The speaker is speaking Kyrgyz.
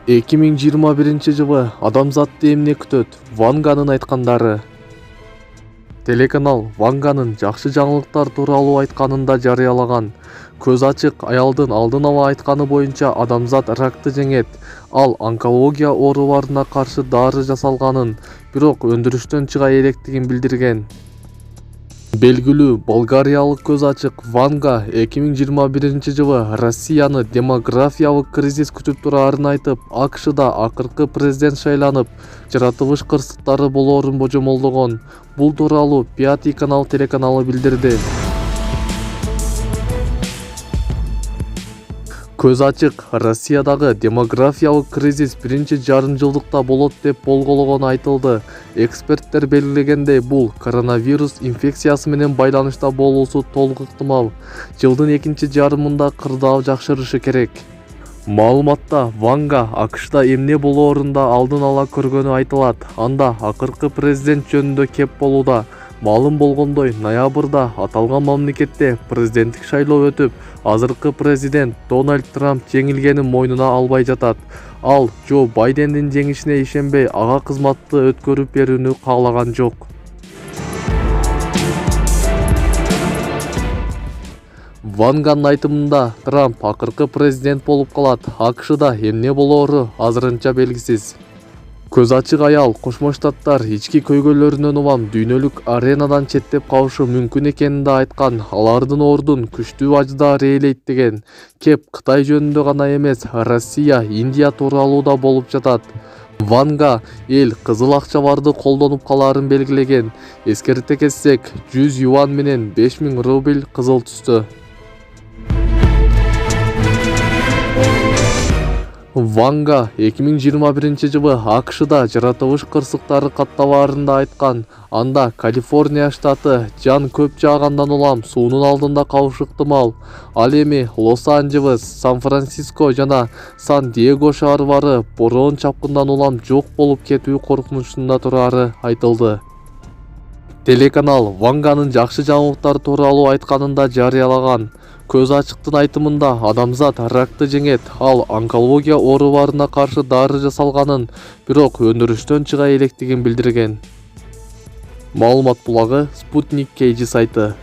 2021-жылы адамзатты эмне күтөт? Ванганын айткандары. Телеканал Ванганын жакшы жаңылыктар тууралуу айтканында жарыялаган. Көз ачык аялдын алдын ала айтканы боюнча адамзат ракты жеңет. Ал онкология ооруларына каршы дары жасалганын, бирок өндүрүштөн чыга электигин билдирген. Белгилүү болгариялык көз ачык Ванга 2021-жылы Россияны демографиялык кризис күтүп турарын айтып, АКШда акыркы президент шайланып, жаратылыш кырсыктары болоорун божомолдогон. Бул тууралуу Пятый канал телеканалы билдирди. Көз ачык Россиядагы демографиялык кризис биринчи жарым жылдыкта болот деп болгологону айтылды. Эксперттер белгилегендей, бул коронавирус инфекциясы менен байланышта болуусу толук ыктымал. Жылдын экинчи жарымында кырдаал жакшырышы керек. Маалыматта Ванга АКШда эмне болоорун да алдын ала көргөнү айтылат. Анда акыркы президент жөнүндө кеп болууда. Маалым болгондой, ноябрда аталган мамлекетте президенттик шайлоо өтүп, азыркы президент Дональд Трамп жеңилгенин мойнуна албай жатат. Ал Джо Байдендин жеңишине ишенбей, ага кызматты өткөрүп берүүнү каалаган жок. Ванганын айтымында, Трамп акыркы президент болуп калат. АКШда эмне болоору азырынча белгисиз. Көз ачык аял Кошмо Штаттар ички көйгөйлөрүнөн улам дүйнөлүк аренадан четтеп калышы мүмкүн экенин да айткан. Алардын ордун күчтүү ажыда ээлейт деген. Кеп Кытай жөнүндө гана эмес, Россия, Индия тууралуу да болуп жатат. Ванга эл кызыл акчаларды колдонуп калаарын белгилеген. Эскерте кетсек, 100 юан менен 5000 рубль кызыл түстө. Ванга 2021-жылы АКШда жаратылыш кырсыктары катталаарында айткан. Анда Калифорния штаты жан көп жаагандан улам суунун алдында калышы ыктымал. Ал эми Лос-Анджелес, Сан-Франциско жана Сан-Диего шаарлары бороон чапкындан улам жок болуп кетүү коркунучунда турары айтылды. Телеканал Ванганын жакшы жаңылыктар тууралуу айтканында жарыялаган. Көз ачыктын айтымында адамзат ракты жеңет, ал онкология ооруларына каршы дары жасалганын, бирок өндүрүштөн чыга электигин билдирген. Маалымат булагы Спутник KG сайты.